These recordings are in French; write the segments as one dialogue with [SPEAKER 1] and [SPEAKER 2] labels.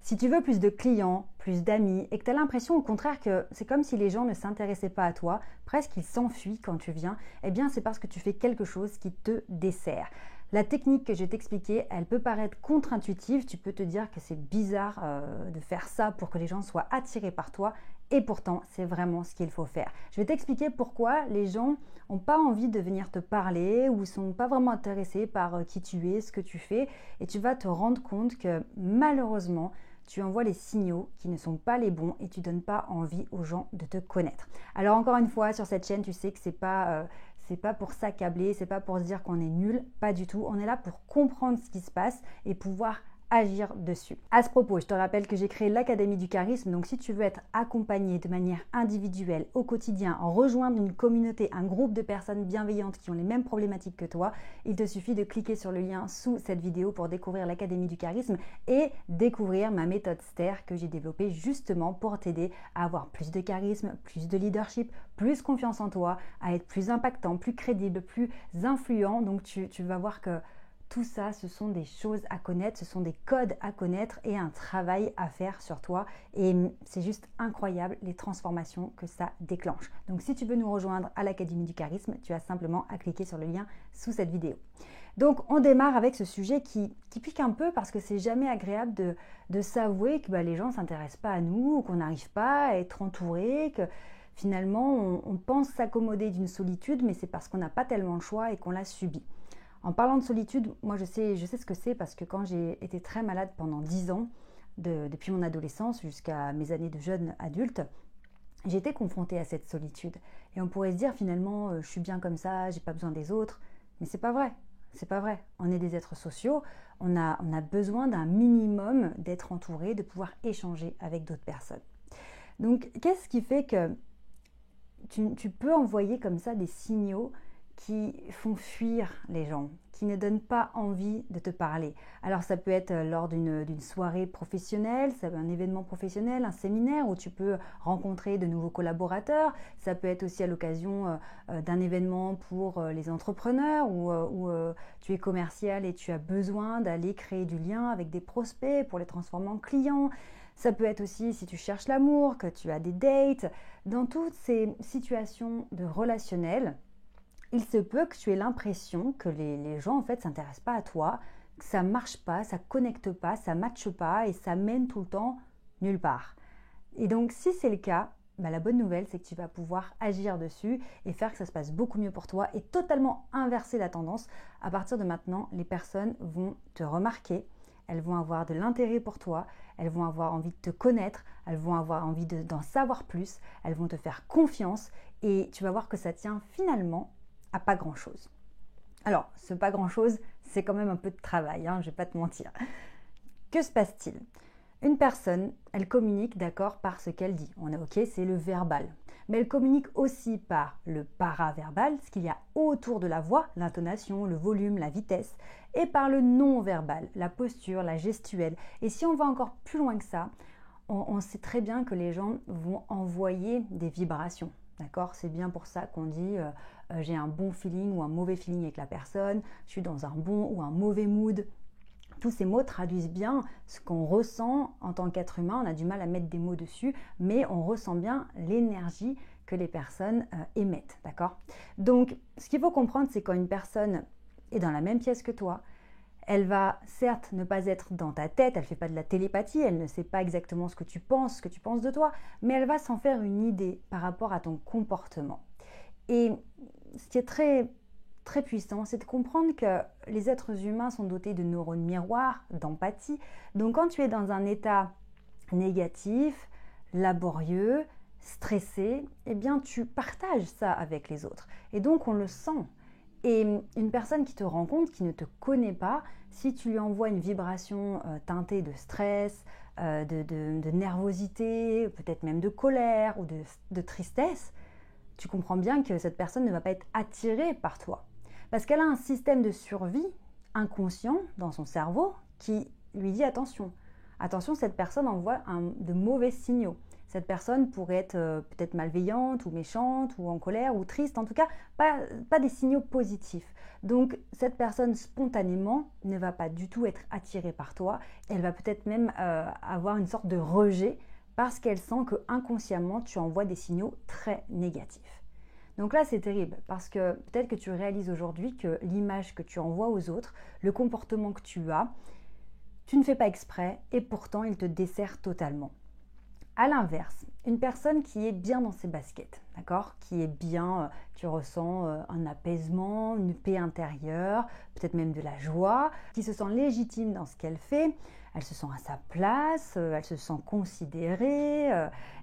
[SPEAKER 1] Si tu veux plus de clients, plus d'amis et que tu as l'impression au contraire que c'est comme si les gens ne s'intéressaient pas à toi, presque ils s'enfuient quand tu viens, eh bien c'est parce que tu fais quelque chose qui te dessert. La technique que je vais t'expliquer, elle peut paraître contre-intuitive, tu peux te dire que c'est bizarre de faire ça pour que les gens soient attirés par toi et pourtant c'est vraiment ce qu'il faut faire. Je vais t'expliquer pourquoi les gens n'ont pas envie de venir te parler ou ne sont pas vraiment intéressés par qui tu es, ce que tu fais et tu vas te rendre compte que malheureusement, tu envoies les signaux qui ne sont pas les bons et tu donnes pas envie aux gens de te connaître. Alors encore une fois, sur cette chaîne, tu sais que c'est pas pour s'accabler, c'est pas pour se dire qu'on est nul, pas du tout. On est là pour comprendre ce qui se passe et pouvoir agir dessus. À ce propos, je te rappelle que j'ai créé l'Académie du Charisme, donc si tu veux être accompagné de manière individuelle au quotidien, rejoindre une communauté, un groupe de personnes bienveillantes qui ont les mêmes problématiques que toi, il te suffit de cliquer sur le lien sous cette vidéo pour découvrir l'Académie du Charisme et découvrir ma méthode STAIR que j'ai développée justement pour t'aider à avoir plus de charisme, plus de leadership, plus confiance en toi, à être plus impactant, plus crédible, plus influent. Donc tu vas voir que tout ça, ce sont des choses à connaître, ce sont des codes à connaître et un travail à faire sur toi. Et c'est juste incroyable les transformations que ça déclenche. Donc si tu veux nous rejoindre à l'Académie du Charisme, tu as simplement à cliquer sur le lien sous cette vidéo. Donc on démarre avec ce sujet qui pique un peu parce que c'est jamais agréable de s'avouer que les gens ne s'intéressent pas à nous, qu'on n'arrive pas à être entouré, que finalement on pense s'accommoder d'une solitude, mais c'est parce qu'on n'a pas tellement le choix et qu'on l'a subi. En parlant de solitude, moi je sais ce que c'est parce que quand j'ai été très malade pendant 10 ans, depuis mon adolescence jusqu'à mes années de jeune adulte, j'ai été confrontée à cette solitude. Et on pourrait se dire finalement, je suis bien comme ça, j'ai pas besoin des autres. Mais c'est pas vrai, c'est pas vrai. On est des êtres sociaux, on a besoin d'un minimum d'être entouré, de pouvoir échanger avec d'autres personnes. Donc qu'est-ce qui fait que tu peux envoyer comme ça des signaux qui font fuir les gens, qui ne donnent pas envie de te parler. Alors ça peut être lors d'une soirée professionnelle, ça peut être un événement professionnel, un séminaire où tu peux rencontrer de nouveaux collaborateurs, ça peut être aussi à l'occasion d'un événement pour les entrepreneurs où tu es commercial et tu as besoin d'aller créer du lien avec des prospects pour les transformer en clients. Ça peut être aussi si tu cherches l'amour, que tu as des dates. Dans toutes ces situations de relationnel, il se peut que tu aies l'impression que les gens en fait s'intéressent pas à toi, que ça marche pas, ça connecte pas, ça matche pas et ça mène tout le temps nulle part. Et donc si c'est le cas, la bonne nouvelle c'est que tu vas pouvoir agir dessus et faire que ça se passe beaucoup mieux pour toi et totalement inverser la tendance. À partir de maintenant, les personnes vont te remarquer, elles vont avoir de l'intérêt pour toi, elles vont avoir envie de te connaître, elles vont avoir envie d'en savoir plus, elles vont te faire confiance et tu vas voir que ça tient finalement à pas grand-chose. Alors, ce pas grand-chose, c'est quand même un peu de travail, je vais pas te mentir. Que se passe-t-il ? Une personne, elle communique d'accord par ce qu'elle dit. On est ok, c'est le verbal. Mais elle communique aussi par le paraverbal, ce qu'il y a autour de la voix, l'intonation, le volume, la vitesse, et par le non-verbal, la posture, la gestuelle. Et si on va encore plus loin que ça, on sait très bien que les gens vont envoyer des vibrations. D'accord ? C'est bien pour ça qu'on dit j'ai un bon feeling ou un mauvais feeling avec la personne, je suis dans un bon ou un mauvais mood. Tous ces mots traduisent bien ce qu'on ressent en tant qu'être humain. On a du mal à mettre des mots dessus, mais on ressent bien l'énergie que les personnes émettent. D'accord ? Donc, ce qu'il faut comprendre, c'est quand une personne est dans la même pièce que toi, elle va certes ne pas être dans ta tête, elle ne fait pas de la télépathie, elle ne sait pas exactement ce que tu penses de toi, mais elle va s'en faire une idée par rapport à ton comportement. Et ce qui est très, très puissant, c'est de comprendre que les êtres humains sont dotés de neurones miroirs, d'empathie. Donc quand tu es dans un état négatif, laborieux, stressé, eh bien tu partages ça avec les autres. Et donc on le sent. Et une personne qui te rencontre, qui ne te connaît pas, si tu lui envoies une vibration teintée de stress, de nervosité, peut-être même de colère ou de tristesse, tu comprends bien que cette personne ne va pas être attirée par toi. Parce qu'elle a un système de survie inconscient dans son cerveau qui lui dit attention. Attention, cette personne envoie de mauvais signaux. Cette personne pourrait être peut-être malveillante ou méchante ou en colère ou triste, en tout cas pas des signaux positifs. Donc cette personne spontanément ne va pas du tout être attirée par toi, elle va peut-être même avoir une sorte de rejet parce qu'elle sent que inconsciemment tu envoies des signaux très négatifs. Donc là c'est terrible parce que peut-être que tu réalises aujourd'hui que l'image que tu envoies aux autres, le comportement que tu as, tu ne fais pas exprès et pourtant il te dessert totalement. À l'inverse, une personne qui est bien dans ses baskets, d'accord, qui est bien, tu ressens un apaisement, une paix intérieure, peut-être même de la joie, qui se sent légitime dans ce qu'elle fait, elle se sent à sa place, elle se sent considérée,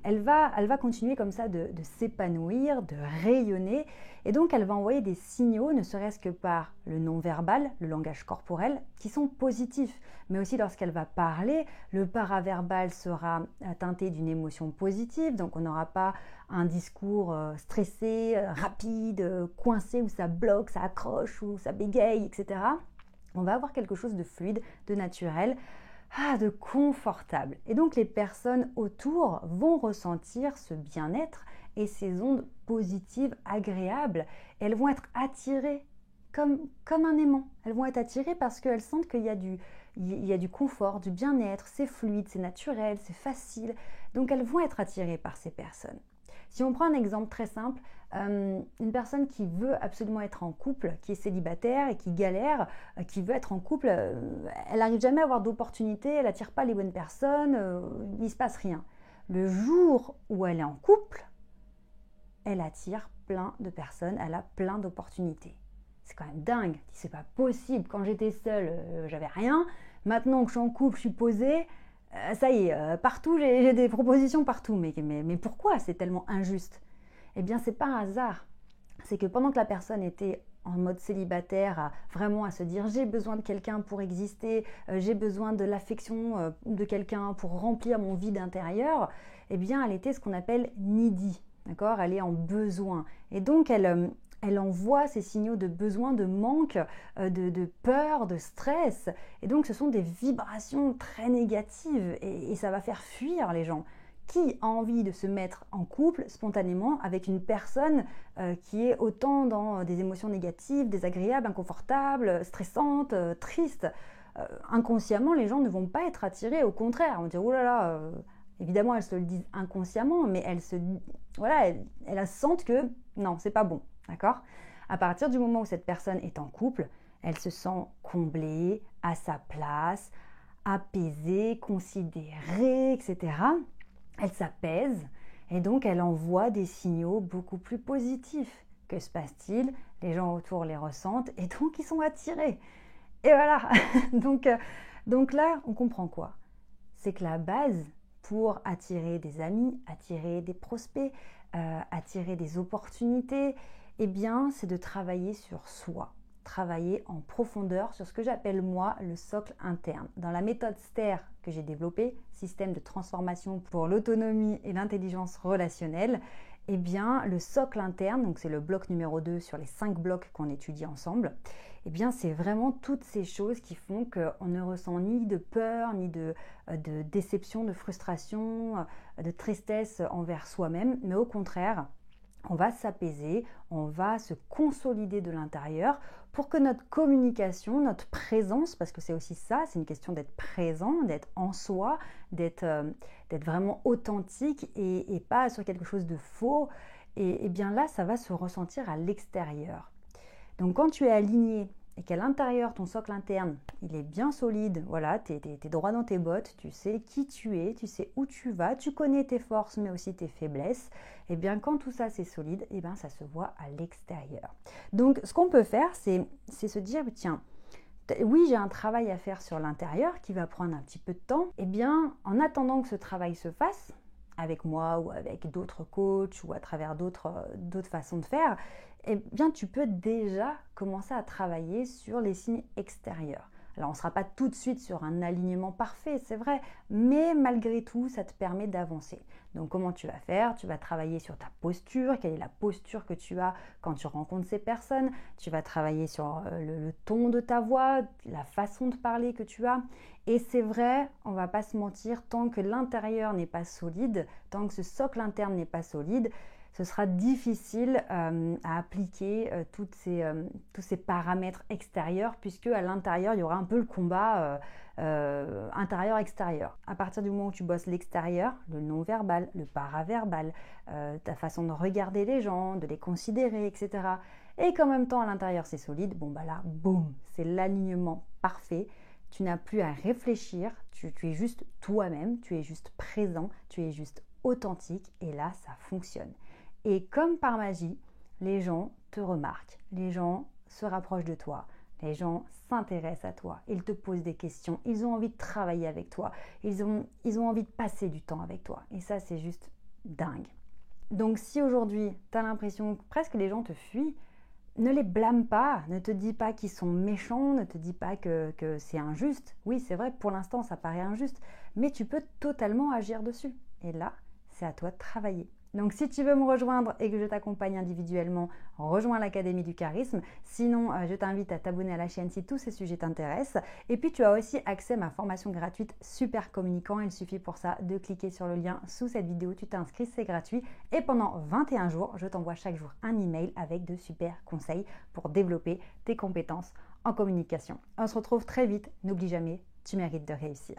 [SPEAKER 1] elle va continuer comme ça de s'épanouir, de rayonner, et donc elle va envoyer des signaux, ne serait-ce que par le non-verbal, le langage corporel, qui sont positifs, mais aussi lorsqu'elle va parler, le paraverbal sera teinté d'une émotion positive, donc on n'aura pas un discours stressé, rapide, coincé, où ça bloque, ça accroche, ou ça bégaye, etc. On va avoir quelque chose de fluide, de naturel, de confortable. Et donc les personnes autour vont ressentir ce bien-être et ces ondes positives, agréables. Elles vont être attirées comme un aimant. Elles vont être attirées parce qu'elles sentent qu'il y a du confort, du bien-être, c'est fluide, c'est naturel, c'est facile. Donc elles vont être attirées par ces personnes. Si on prend un exemple très simple, une personne qui veut absolument être en couple, qui est célibataire et qui galère, qui veut être en couple, elle n'arrive jamais à avoir d'opportunité, elle n'attire pas les bonnes personnes, il ne se passe rien. Le jour où elle est en couple, elle attire plein de personnes, elle a plein d'opportunités. C'est quand même dingue, c'est pas possible. Quand j'étais seule, j'avais rien. Maintenant que je suis en couple, je suis posée. Ça y est, partout, j'ai des propositions partout. Mais pourquoi c'est tellement injuste? Eh bien, c'est pas un hasard. C'est que pendant que la personne était en mode célibataire, vraiment à se dire j'ai besoin de quelqu'un pour exister, j'ai besoin de l'affection de quelqu'un pour remplir mon vide intérieur, eh bien, elle était ce qu'on appelle needy. D'accord? Elle est en besoin. Et donc, elle envoie ces signaux de besoin, de manque, de peur, de stress. Et donc, ce sont des vibrations très négatives et ça va faire fuir les gens. Qui a envie de se mettre en couple spontanément avec une personne qui est autant dans des émotions négatives, désagréables, inconfortables, stressantes, tristes? Inconsciemment, les gens ne vont pas être attirés. Au contraire, on va dire « Oh là là !» Évidemment, elles se le disent inconsciemment, mais elles sentent que non, c'est pas bon. D'accord? À partir du moment où cette personne est en couple, elle se sent comblée, à sa place, apaisée, considérée, etc. Elle s'apaise et donc elle envoie des signaux beaucoup plus positifs. Que se passe-t-il? Les gens autour les ressentent et donc ils sont attirés. Et voilà. donc là, on comprend quoi? C'est que la base pour attirer des amis, attirer des prospects, attirer des opportunités, eh bien, c'est de travailler sur soi, travailler en profondeur sur ce que j'appelle moi le socle interne. Dans la méthode STER que j'ai développée, système de transformation pour l'autonomie et l'intelligence relationnelle, eh bien, le socle interne, donc c'est le bloc numéro 2 sur les 5 blocs qu'on étudie ensemble, eh bien, c'est vraiment toutes ces choses qui font qu'on ne ressent ni de peur, ni de déception, de frustration, de tristesse envers soi-même, mais au contraire, on va s'apaiser, on va se consolider de l'intérieur pour que notre communication, notre présence, parce que c'est aussi ça, c'est une question d'être présent, d'être en soi, d'être vraiment authentique et pas sur quelque chose de faux. Et bien là, ça va se ressentir à l'extérieur. Donc quand tu es aligné et qu'à l'intérieur, ton socle interne, il est bien solide, voilà, tu es droit dans tes bottes, tu sais qui tu es, tu sais où tu vas, tu connais tes forces mais aussi tes faiblesses, et bien quand tout ça c'est solide, et bien ça se voit à l'extérieur. Donc ce qu'on peut faire, c'est se dire, tiens, oui, j'ai un travail à faire sur l'intérieur qui va prendre un petit peu de temps, et bien en attendant que ce travail se fasse, avec moi ou avec d'autres coachs ou à travers d'autres façons de faire, eh bien tu peux déjà commencer à travailler sur les signes extérieurs. Alors on ne sera pas tout de suite sur un alignement parfait, c'est vrai, mais malgré tout, ça te permet d'avancer. Donc comment tu vas faire? Tu vas travailler sur ta posture, quelle est la posture que tu as quand tu rencontres ces personnes. Tu vas travailler sur le ton de ta voix, la façon de parler que tu as. Et c'est vrai, on ne va pas se mentir, tant que l'intérieur n'est pas solide, tant que ce socle interne n'est pas solide, ce sera difficile à appliquer tous ces paramètres extérieurs, puisque à l'intérieur, il y aura un peu le combat intérieur-extérieur. À partir du moment où tu bosses l'extérieur, le non-verbal, le paraverbal, ta façon de regarder les gens, de les considérer, etc., et qu'en même temps à l'intérieur c'est solide, bon bah là, boum, c'est l'alignement parfait. Tu n'as plus à réfléchir, tu es juste toi-même, tu es juste présent, tu es juste authentique, et là ça fonctionne. Et comme par magie, les gens te remarquent, les gens se rapprochent de toi, les gens s'intéressent à toi, ils te posent des questions, ils ont envie de travailler avec toi, ils ont envie de passer du temps avec toi. Et ça, c'est juste dingue. Donc si aujourd'hui, tu as l'impression que presque les gens te fuient, ne les blâme pas, ne te dis pas qu'ils sont méchants, ne te dis pas que c'est injuste. Oui, c'est vrai, pour l'instant, ça paraît injuste, mais tu peux totalement agir dessus. Et là, c'est à toi de travailler. Donc si tu veux me rejoindre et que je t'accompagne individuellement, rejoins l'Académie du Charisme. Sinon, je t'invite à t'abonner à la chaîne si tous ces sujets t'intéressent. Et puis tu as aussi accès à ma formation gratuite Super Communicant. Il suffit pour ça de cliquer sur le lien sous cette vidéo, tu t'inscris, c'est gratuit. Et pendant 21 jours, je t'envoie chaque jour un email avec de super conseils pour développer tes compétences en communication. On se retrouve très vite, n'oublie jamais, tu mérites de réussir.